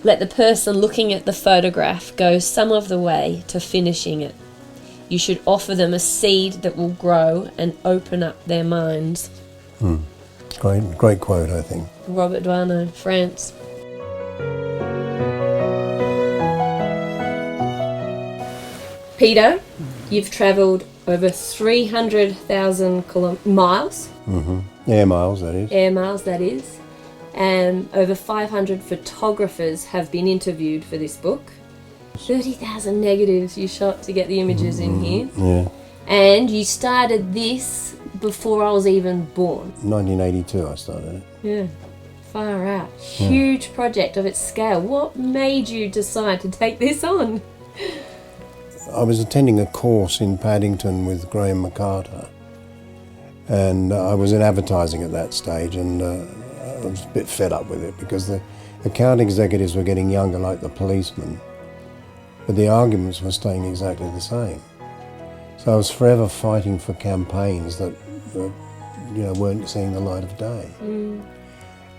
Let the person looking at the photograph go some of the way to finishing it. You should offer them a seed that will grow and open up their minds. Great quote, I think. Robert Doisneau, France. Peter, you've travelled over 300,000 miles. Air miles, that is. Air miles, that is. Over 500 photographers have been interviewed for this book. 30,000 negatives you shot to get the images in here. Yeah. And you started this before I was even born. 1982 I started it. Yeah, far out. Huge project of its scale. What made you decide to take this on? I was attending a course in Paddington with Graham McCarter, and I was in advertising at that stage, and I was a bit fed up with it because the account executives were getting younger like the policemen, but the arguments were staying exactly the same. So I was forever fighting for campaigns that weren't seeing the light of day.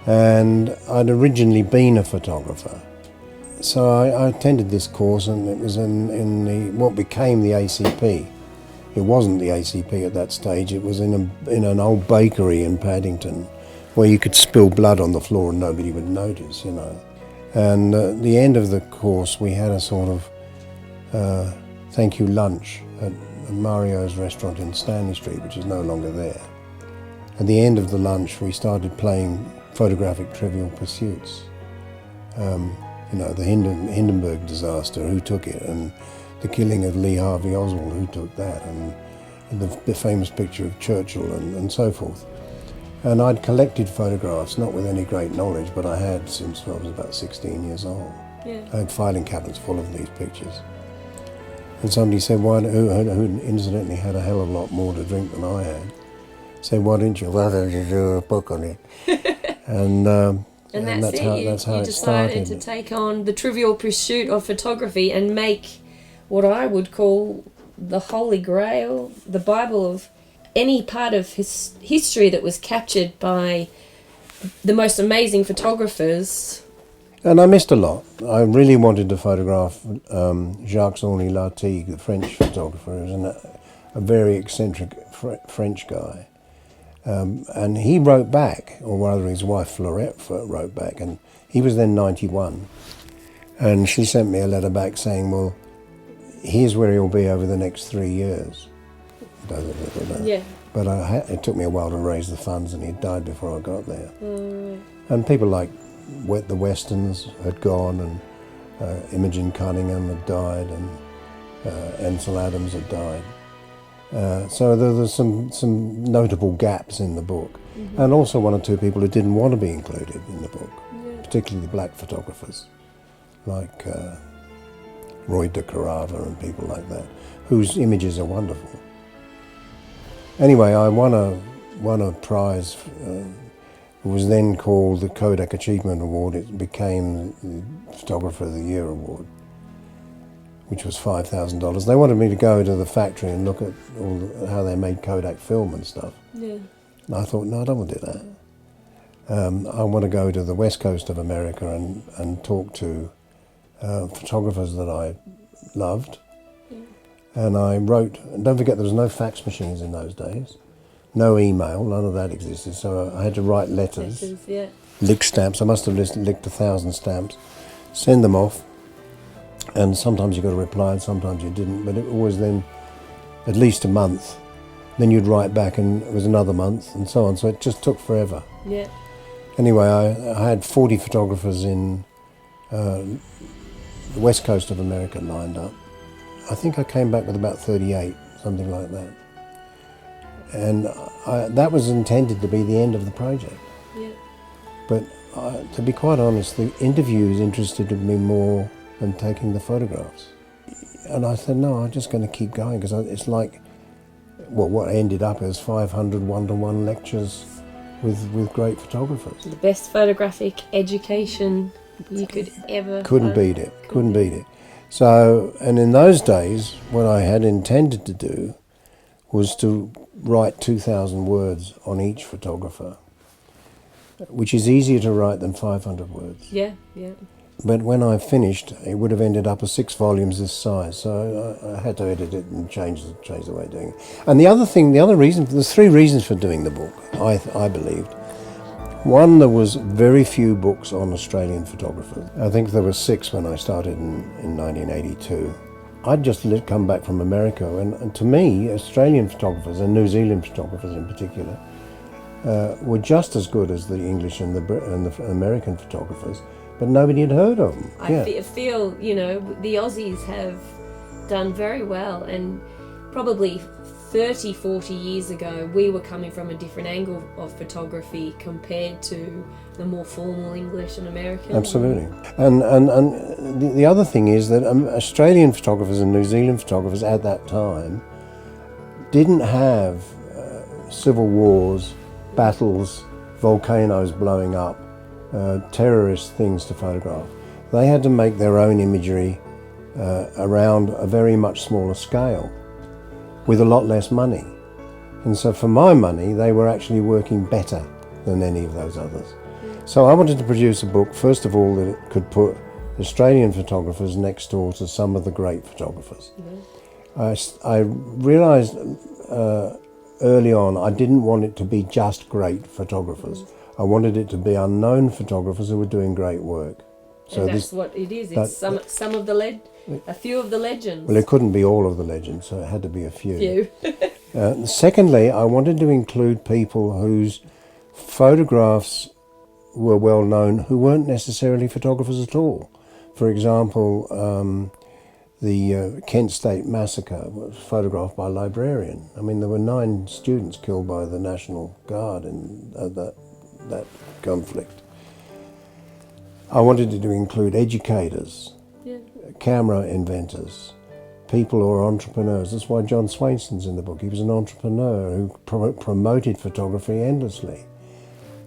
And I'd originally been a photographer. So I attended this course, and it was in what became the ACP. It wasn't the ACP at that stage, it was in an old bakery in Paddington where you could spill blood on the floor and nobody would notice, And at the end of the course we had a sort of thank you lunch at Mario's restaurant in Stanley Street, which is no longer there. At the end of the lunch we started playing Photographic Trivial Pursuits. The Hindenburg disaster, who took it, and the killing of Lee Harvey Oswald, who took that, and the famous picture of Churchill and so forth. And I'd collected photographs, not with any great knowledge, but I had since I was about 16 years old. Yeah. I had filing cabinets full of these pictures. And somebody said, who incidentally had a hell of a lot more to drink than I had, said, why don't you do a book on it? And that's how you it started. decided to take on the trivial pursuit of photography and make what I would call the Holy Grail, the Bible of any part of history that was captured by the most amazing photographers. And I missed a lot. I really wanted to photograph Jacques-Henri Lartigue, the French photographer, who was a very eccentric French guy. And he wrote back, or rather his wife Florette wrote back, and he was then 91. And she sent me a letter back saying, well, here's where he'll be over the next 3 years. Yeah. But it took me a while to raise the funds, and he died before I got there. And people like the Westerns had gone, and Imogen Cunningham had died, and Ansel Adams had died. So there's some notable gaps in the book, and also one or two people who didn't want to be included in the book, particularly the black photographers, like Roy de Carava and people like that, whose images are wonderful. Anyway, I won a prize. It was then called the Kodak Achievement Award. It became the Photographer of the Year Award, which was $5,000. They wanted me to go to the factory and look at how they made Kodak film and stuff. Yeah. And I thought, no, I don't want to do that. I want to go to the west coast of America and talk to photographers that I loved. Yeah. And I wrote, and don't forget there was no fax machines in those days, no email, none of that existed, so I had to write letters, lick stamps. I must have licked 1,000 stamps, send them off. And sometimes you got a reply and sometimes you didn't, but it was then at least a month. Then you'd write back and it was another month and so on, so it just took forever. Yeah. Anyway, I had 40 photographers in the west coast of America lined up. I think I came back with about 38, something like that. And that was intended to be the end of the project. Yeah. But to be quite honest, the interviews interested me more than taking the photographs. And I said, no, I'm just going to keep going, because it's like, well, what ended up as 500 one-to-one lectures with great photographers. The best photographic education you could ever... Couldn't beat it. So, and in those days, what I had intended to do was to write 2,000 words on each photographer, which is easier to write than 500 words. Yeah, yeah. but when I finished, it would have ended up as 6 volumes this size. So I had to edit it and change the way of doing it. And there's 3 reasons for doing the book, I believed. One, there was very few books on Australian photographers. I think there were 6 when I started in 1982. I'd just come back from America, and to me, Australian photographers, and New Zealand photographers in particular, were just as good as the English and the American photographers, but nobody had heard of them. I feel, you know, the Aussies have done very well, and probably 30, 40 years ago, we were coming from a different angle of photography compared to the more formal English and American. Absolutely. And the other thing is that Australian photographers and New Zealand photographers at that time didn't have civil wars, battles, volcanoes blowing up, terrorist things to photograph. They had to make their own imagery around a very much smaller scale with a lot less money. And so for my money, they were actually working better than any of those others. So I wanted to produce a book, first of all, that it could put Australian photographers next door to some of the great photographers. I realised early on I didn't want it to be just great photographers. I wanted it to be unknown photographers who were doing great work. So and that's what it is. It's some of the a few of the legends. Well, it couldn't be all of the legends, so it had to be a few. Secondly, I wanted to include people whose photographs were well known who weren't necessarily photographers at all. For example, the Kent State massacre was photographed by a librarian. I mean, there were 9 students killed by the National Guard in that conflict. I wanted to include educators, camera inventors, people who are entrepreneurs. That's why John Swainson's in the book. He was an entrepreneur who promoted photography endlessly.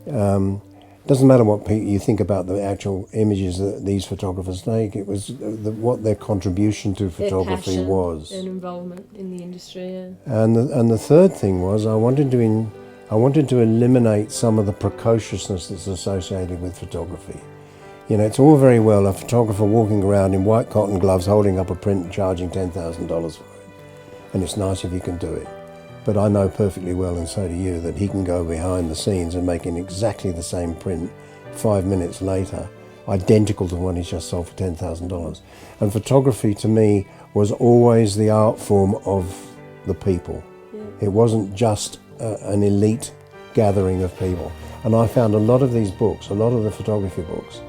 Doesn't matter what you think about the actual images that these photographers take. It was what their contribution to photography was. And involvement in the industry. Yeah. And the third thing was I wanted to eliminate some of the precociousness that's associated with photography. You know, it's all very well a photographer walking around in white cotton gloves holding up a print and charging $10,000 for it. And it's nice if you can do it. But I know perfectly well, and so do you, that he can go behind the scenes and make exactly the same print 5 minutes later, identical to one he just sold for $10,000. And photography to me was always the art form of the people. It wasn't just an elite gathering of people. And I found a lot of these books, a lot of the photography books,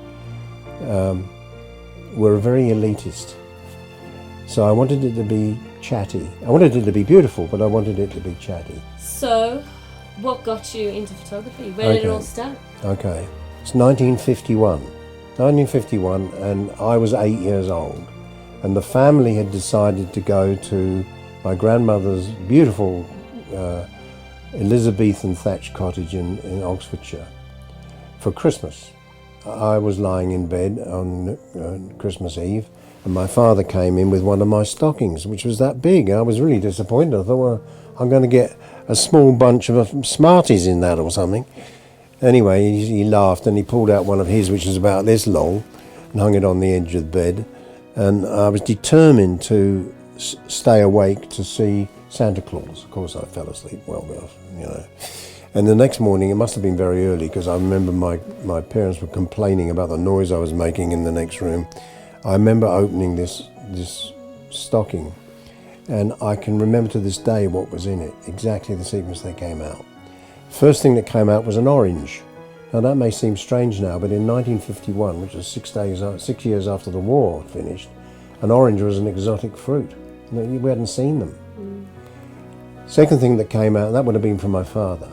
were very elitist. So I wanted it to be chatty. I wanted it to be beautiful, but I wanted it to be chatty. So, what got you into photography? Where did it all start? Okay, it's 1951. 1951, and I was 8 years old. And the family had decided to go to my grandmother's beautiful Elizabethan thatched cottage in Oxfordshire for Christmas. I was lying in bed on Christmas Eve, and my father came in with one of my stockings, which was that big. I was really disappointed. I thought, well, I'm going to get a small bunch of Smarties in that or something. Anyway, he laughed and he pulled out one of his, which was about this long, and hung it on the edge of the bed. And I was determined to stay awake to see Santa Claus. Of course, I fell asleep well enough, you know. And the next morning, it must have been very early, because I remember my parents were complaining about the noise I was making in the next room. I remember opening this stocking, and I can remember to this day what was in it, exactly the sequence they came out. First thing that came out was an orange. Now that may seem strange now, but in 1951, which was 6 years after the war finished, an orange was an exotic fruit. We hadn't seen them. Second thing that came out, that would have been from my father.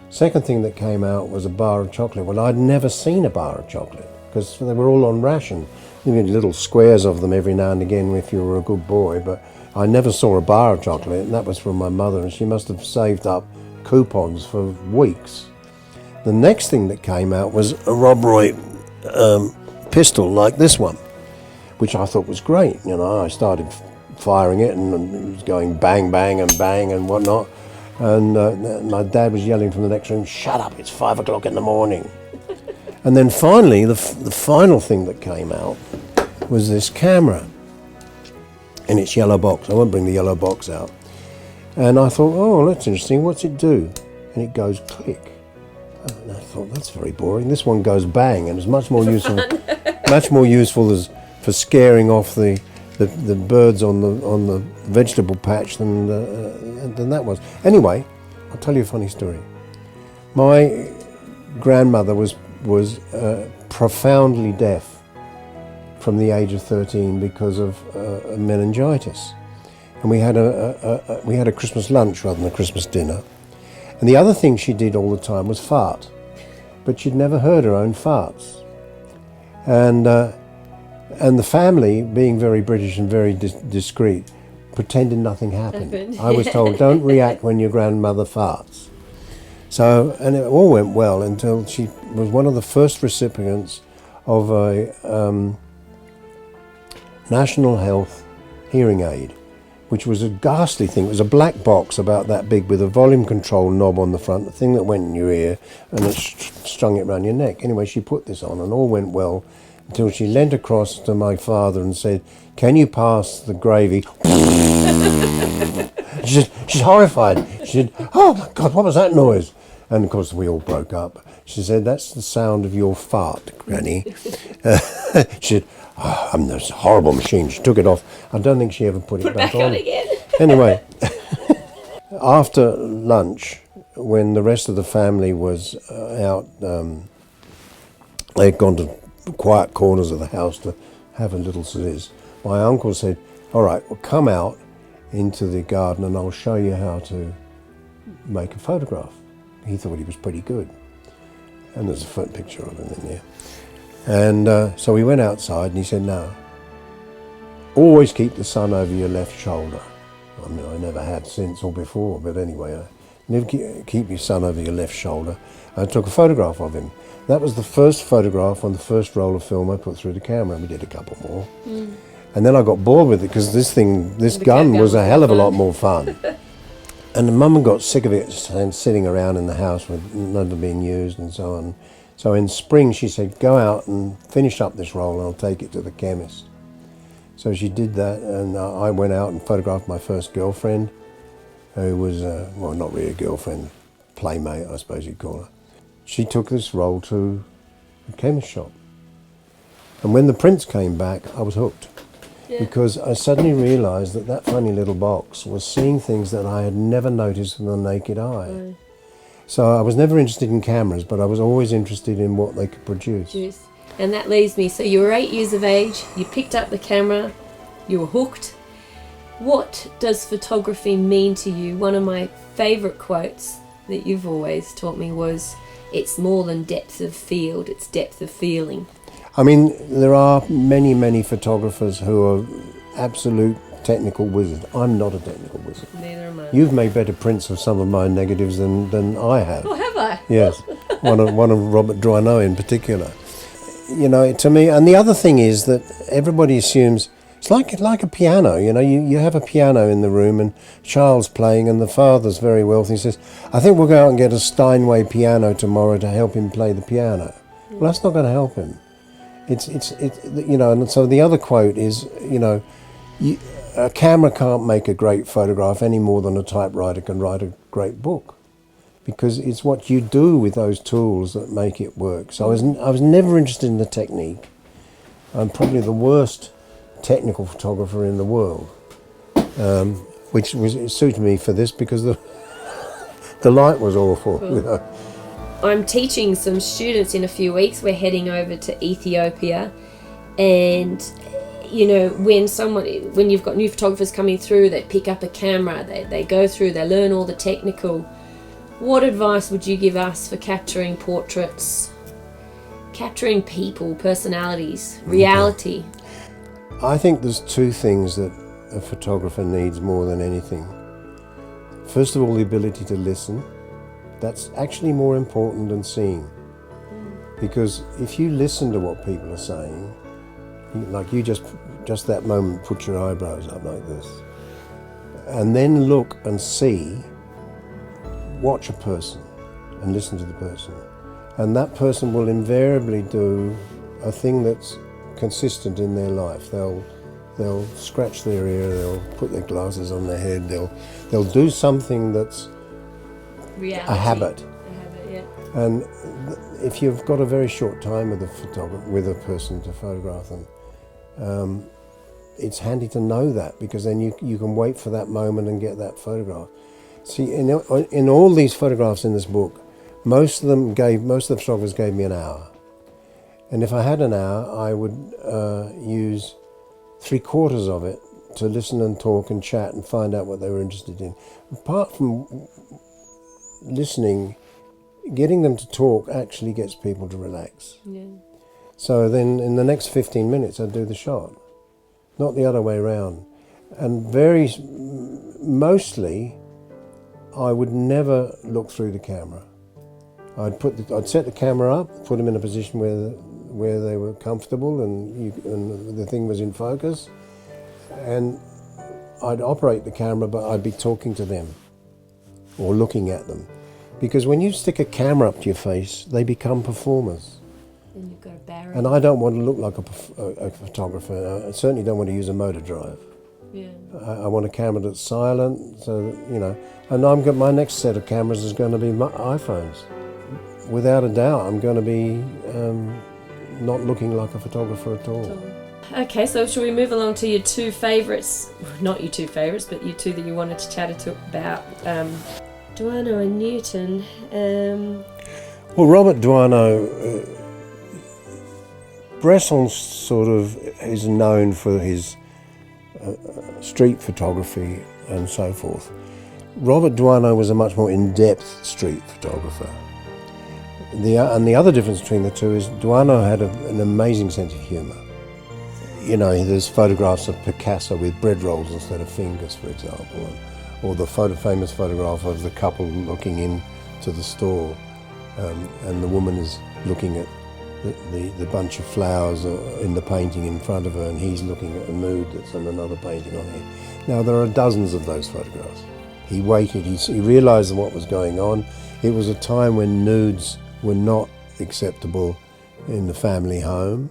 Second thing that came out was a bar of chocolate. Well, I'd never seen a bar of chocolate, because they were all on ration. You had little squares of them every now and again if you were a good boy, but I never saw a bar of chocolate, and that was from my mother, and she must have saved up coupons for weeks. The next thing that came out was a Rob Roy pistol like this one, which I thought was great. You know, I started firing it, and it was going bang, bang, and bang, and whatnot. And my dad was yelling from the next room, "Shut up, it's 5 o'clock in the morning." And then finally, the final thing that came out was this camera in its yellow box. I won't bring the yellow box out. And I thought, oh, that's interesting. What's it do? And it goes click. And I thought, that's very boring. This one goes bang, and it's much more useful. Much more useful as for scaring off the birds on the vegetable patch than that was. Anyway, I'll tell you a funny story. My grandmother was profoundly deaf from the age of 13 because of meningitis, and we had a Christmas lunch rather than a Christmas dinner. And the other thing she did all the time was fart, but she'd never heard her own farts. And the family, being very British and very discreet, pretended nothing happened. I was told, don't react when your grandmother farts. So, and it all went well until she was one of the first recipients of a National Health hearing aid, which was a ghastly thing. It was a black box about that big with a volume control knob on the front, the thing that went in your ear, and it strung it around your neck. Anyway, she put this on and all went well until she leant across to my father and said, "Can you pass the gravy?" She's horrified. She said, "Oh my God, what was that noise?" And of course we all broke up. She said, "That's the sound of your fart, Granny." She said, "Oh, I'm this horrible machine." She took it off. I don't think she ever put it back on again. Anyway, after lunch, when the rest of the family was out, they'd gone to quiet corners of the house to have a little sizz. My uncle said, "All right, well, come out into the garden and I'll show you how to make a photograph." He thought he was pretty good. And there's a picture of him in there. And so we went outside and he said, "No, always keep the sun over your left shoulder." I mean, I never have since or before, but anyway, never keep your sun over your left shoulder. I took a photograph of him. That was the first photograph on the first roll of film I put through the camera, and we did a couple more. And then I got bored with it because this gun was a hell of a lot more fun. And the mum got sick of it sitting around in the house with never being used and so on. So in spring she said, "Go out and finish up this roll and I'll take it to the chemist." So she did that, and I went out and photographed my first girlfriend, who was, well, not really a girlfriend, playmate, I suppose you'd call her. She took this roll to the chemist shop. And when the prints came back, I was hooked. Yeah. Because I suddenly realised that that funny little box was seeing things that I had never noticed with the naked eye. Right. So I was never interested in cameras, but I was always interested in what they could produce. Yes. And that leaves me, so you were 8 years of age, you picked up the camera, you were hooked. What does photography mean to you? One of my favourite quotes that you've always taught me was, "It's more than depth of field, it's depth of feeling." I mean, there are many, many photographers who are absolute technical wizards. I'm not a technical wizard. Neither am I. You've made better prints of some of my negatives than I have. Oh, have I? Yes. one of Robert Droineau in particular. You know, to me, and the other thing is that everybody assumes it's like a piano. You know, you have a piano in the room and child's playing and the father's very wealthy. He says, "I think we'll go out and get a Steinway piano tomorrow to help him play the piano." Well, that's not going to help him. It's you know, and so the other quote is, you know, a camera can't make a great photograph any more than a typewriter can write a great book, because it's what you do with those tools that make it work. So I was never interested in the technique. I'm probably the worst technical photographer in the world, which suited me for this because the light was awful. Cool. You know. I'm teaching some students in a few weeks. We're heading over to Ethiopia, and you know, when you've got new photographers coming through, they pick up a camera, they go through, they learn all the technical. What advice would you give us for capturing portraits, capturing people, personalities, reality? I think there's two things that a photographer needs more than anything. First of all, the ability to listen. That's actually more important than seeing. Because if you listen to what people are saying, like you just that moment put your eyebrows up like this, and then look and see, watch a person and listen to the person, And that person will invariably do a thing that's consistent in their life. They'll scratch their ear, they'll put their glasses on their head, they'll do something that's reality. a habit. Yeah. And if you've got a very short time with a person to photograph them, it's handy to know that, because then you can wait for that moment and get that photograph. See, in all these photographs in this book, most of the photographers gave me an hour. And if I had an hour, I would use 3/4 of it to listen and talk and chat and find out what they were interested in. Apart from listening, getting them to talk actually gets people to relax. Yeah. So then in the next 15 minutes I'd do the shot, not the other way around. And mostly I would never look through the camera. I'd set the camera up, put them in a position where they were comfortable and the thing was in focus, and I'd operate the camera, but I'd be talking to them or looking at them. Because when you stick a camera up to your face, they become performers. And you've got a barrier. And I don't want to look like a photographer. I certainly don't want to use a motor drive. Yeah. I want a camera that's silent, so that, and my next set of cameras is going to be my iPhones. Without a doubt, I'm going to be not looking like a photographer at all. Okay, so shall we move along to your two favourites? Not your two favourites, but your two that you wanted to chat about. Duano and Newton. Well, Robert Duano, Bresson sort of is known for his street photography and so forth. Robert Duano was a much more in-depth street photographer. And the other difference between the two is Duano had an amazing sense of humour. There's photographs of Picasso with bread rolls instead of fingers, for example, or the famous photograph of the couple looking into the store, and the woman is looking at the bunch of flowers in the painting in front of her, and he's looking at a nude that's in another painting on here. Now, there are dozens of those photographs. He waited, he realised what was going on. It was a time when nudes were not acceptable in the family home.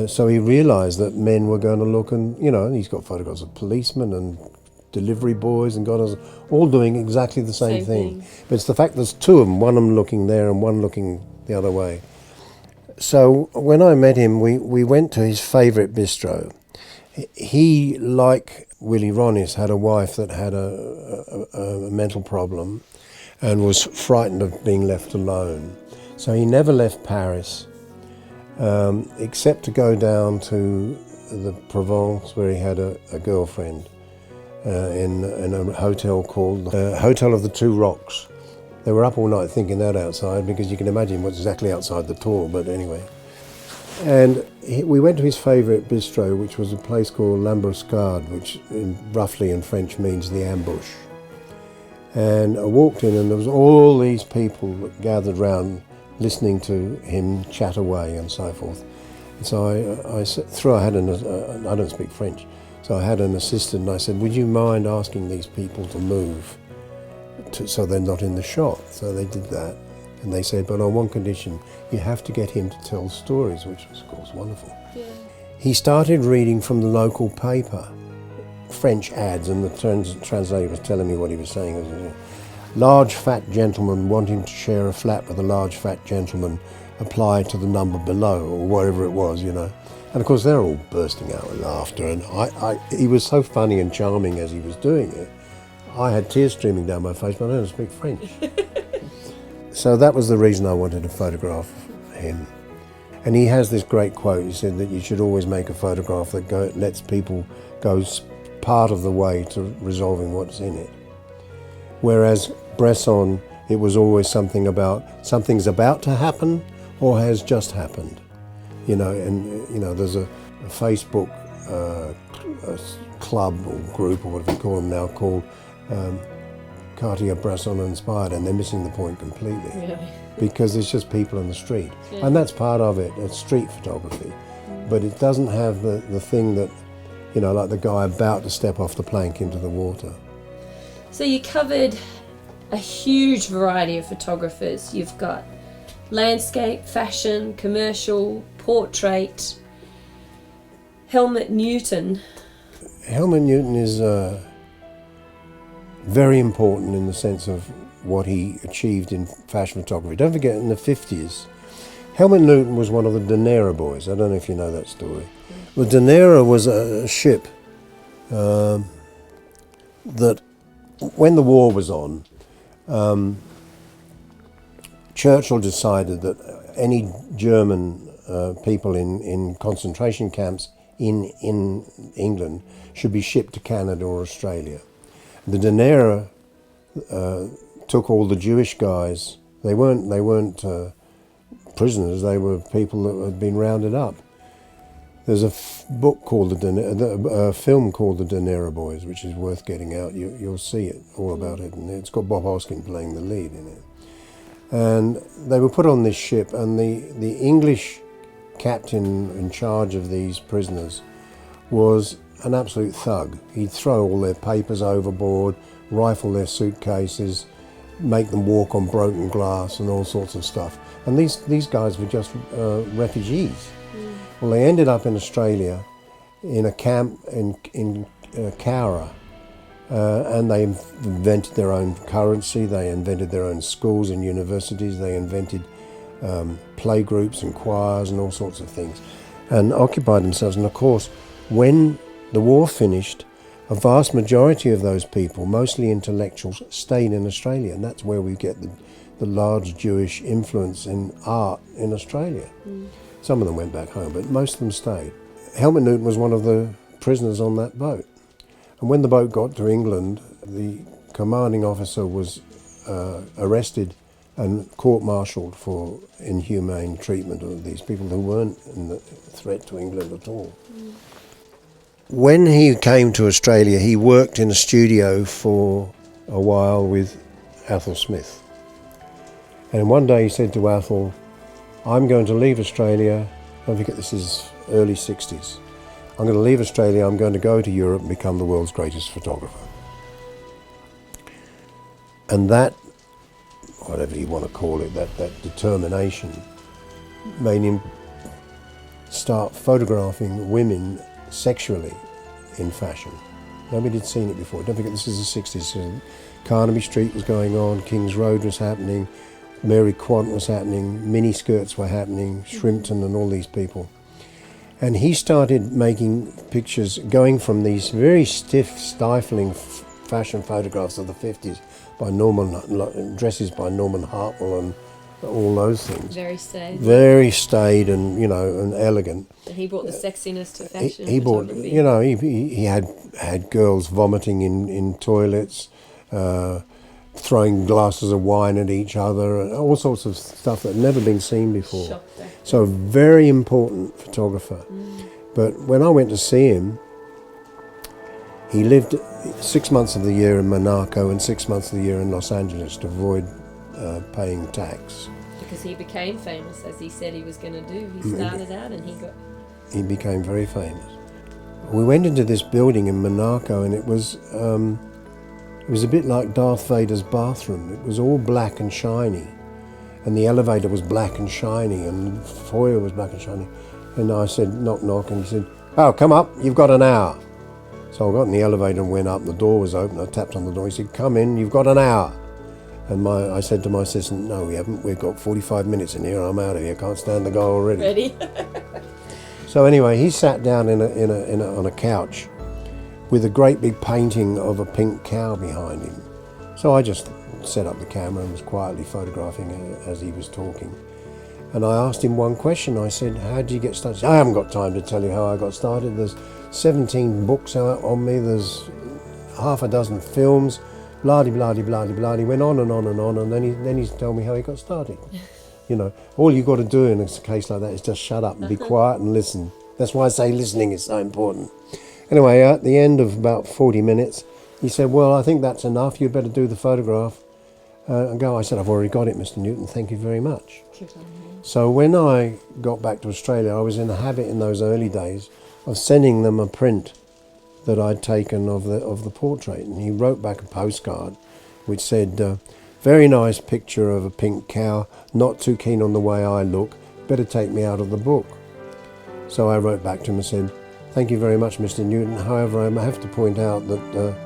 So he realised that men were going to look, and he's got photographs of policemen and delivery boys and God knows, all doing exactly the same thing. But it's the fact there's two of them, one of them looking there and one looking the other way. So when I met him, we went to his favourite bistro. He, like Willie Ronis, had a wife that had a mental problem and was frightened of being left alone. So he never left Paris, except to go down to the Provence, where he had a girlfriend in a hotel called Hotel of the Two Rocks. They were up all night thinking that outside, because you can imagine what's exactly outside the tour, but anyway. And we went to his favourite bistro, which was a place called L'Ambuscade, which roughly in French means the ambush. And I walked in, and there was all these people gathered round listening to him chat away and so forth. And so I don't speak French, so I had an assistant, and I said, would you mind asking these people to move so they're not in the shot? So they did that, and they said, but on one condition, you have to get him to tell stories, which was of course wonderful. Yeah. He started reading from the local paper, French ads, and the translator was telling me what he was saying. Large fat gentleman wanting to share a flat with a large fat gentleman, apply to the number below, or whatever it was, And of course they're all bursting out with laughter, and he was so funny and charming as he was doing it. I had tears streaming down my face, but I don't speak French. So that was the reason I wanted to photograph him. And he has this great quote. He said that you should always make a photograph that lets people go part of the way to resolving what's in it. Whereas Bresson, it was always something's about to happen or has just happened. There's a Facebook club or group, or whatever you call them now, called Cartier-Bresson Inspired, and they're missing the point completely. Really? Because it's just people in the street. Yeah. And that's part of it, it's street photography. But it doesn't have the thing that, like the guy about to step off the plank into the water. So you covered a huge variety of photographers. You've got landscape, fashion, commercial, portrait. Helmut Newton. Helmut Newton is very important in the sense of what he achieved in fashion photography. Don't forget, in the 50s, Helmut Newton was one of the Danera boys. I don't know if you know that story. The Danera was a ship that, when the war was on, Churchill decided that any German people in concentration camps in England should be shipped to Canada or Australia. The Danera took all the Jewish guys. They weren't prisoners. They were people that had been rounded up. There's a book called a film called The Danera Boys, which is worth getting out. You'll see it all about it, and it's got Bob Hoskin playing the lead in it. And they were put on this ship, and the English captain in charge of these prisoners was an absolute thug. He'd throw all their papers overboard, rifle their suitcases, make them walk on broken glass and all sorts of stuff. And these guys were just refugees. Well, they ended up in Australia in a camp in Cowra, and they invented their own currency, they invented their own schools and universities, they invented playgroups and choirs and all sorts of things, and occupied themselves. And of course, when the war finished, a vast majority of those people, mostly intellectuals, stayed in Australia, and that's where we get the large Jewish influence in art in Australia. Some of them went back home, but most of them stayed. Helmut Newton was one of the prisoners on that boat. And when the boat got to England, the commanding officer was arrested and court-martialed for inhumane treatment of these people who weren't in the threat to England at all. When he came to Australia, he worked in a studio for a while with Athol Smith. And one day he said to Athol, "I'm going to leave Australia," don't forget this is early 60s, "I'm going to leave Australia, I'm going to go to Europe and become the world's greatest photographer." And that, whatever you want to call it, that determination made him start photographing women sexually in fashion. Nobody had seen it before. Don't forget this is the 60s, so Carnaby Street was going on, King's Road was happening, Mary Quant was happening, miniskirts were happening, Shrimpton and all these people. And he started making pictures going from these very stiff, stifling fashion photographs of the 50s by dresses by Norman Hartwell and all those things. Very staid. Very staid and, and elegant. And he brought the sexiness to fashion. He brought, he had girls vomiting in toilets, throwing glasses of wine at each other, and all sorts of stuff that had never been seen before. So a very important photographer. But when I went to see him, he lived 6 months of the year in Monaco and 6 months of the year in Los Angeles to avoid paying tax. Because he became famous, as he said he was going to do. He started out and he became very famous. We went into this building in Monaco, and it was a bit like Darth Vader's bathroom. It was all black and shiny, and the elevator was black and shiny, and the foyer was black and shiny. And I said, "Knock, knock," and he said, "Oh, come up, you've got an hour." So I got in the elevator and went up, the door was open, I tapped on the door, he said, "Come in, you've got an hour." And I said to my assistant, "No, we haven't, we've got 45 minutes in here, I'm out of here, can't stand the guy already." Ready? So anyway, he sat down on a couch with a great big painting of a pink cow behind him. So I just set up the camera and was quietly photographing as he was talking. And I asked him one question. I said, "How did you get started?" "I haven't got time to tell you how I got started. There's 17 books out on me, there's half a dozen films, blah-de-blah-de-blah-de-blah." He went on and on and on, and then he told me how he got started. All you've got to do in a case like that is just shut up and be quiet and listen. That's why I say listening is so important. Anyway, at the end of about 40 minutes, he said, "Well, I think that's enough. You'd better do the photograph." I said, "I've already got it, Mr. Newton. Thank you very much." So when I got back to Australia, I was in the habit in those early days of sending them a print that I'd taken of the portrait. And he wrote back a postcard which said, Very nice picture of a pink cow, not too keen on the way I look, better take me out of the book. So I wrote back to him and said, thank you very much, Mr. Newton. However, I have to point out that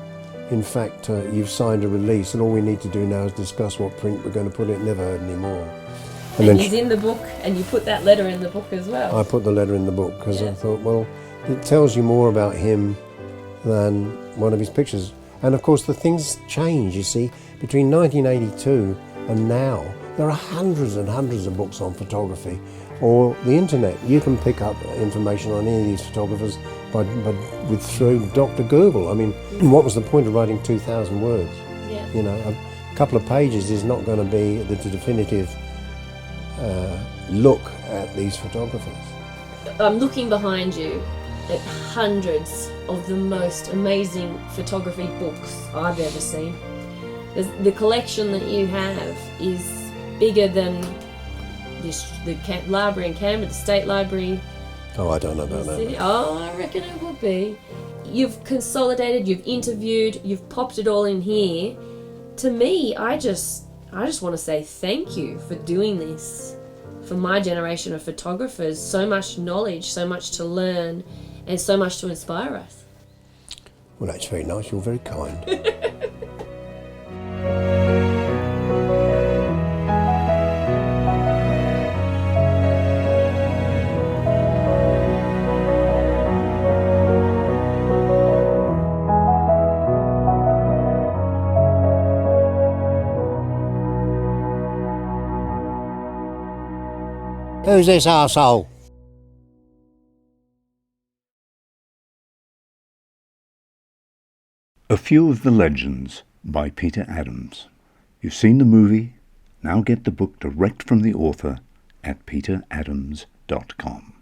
in fact you've signed a release and all we need to do now is discuss what print we're going to put it. Never heard any more. And then he's in the book, and you put that letter in the book as well. I put the letter in the book because I thought, well, it tells you more about him than one of his pictures. And of course the things change, you see. Between 1982 and now, there are hundreds and hundreds of books on photography, or the internet. You can pick up information on any of these photographers through Dr. Google. I mean, what was the point of writing 2,000 words? Yeah. You know, a couple of pages is not going to be the definitive look at these photographers. I'm looking behind you at hundreds of the most amazing photography books I've ever seen. The collection that you have is bigger than the library in Canberra, the State Library. Oh, I don't know about that. Oh, I reckon it would be. You've consolidated, you've interviewed, you've popped it all in here. To me, I just want to say thank you for doing this. For my generation of photographers, so much knowledge, so much to learn, and so much to inspire us. Well, that's very nice. You're very kind. Who's this arsehole? A Few of the Legends by Peter Adams. You've seen the movie, now get the book direct from the author at peteradams.com.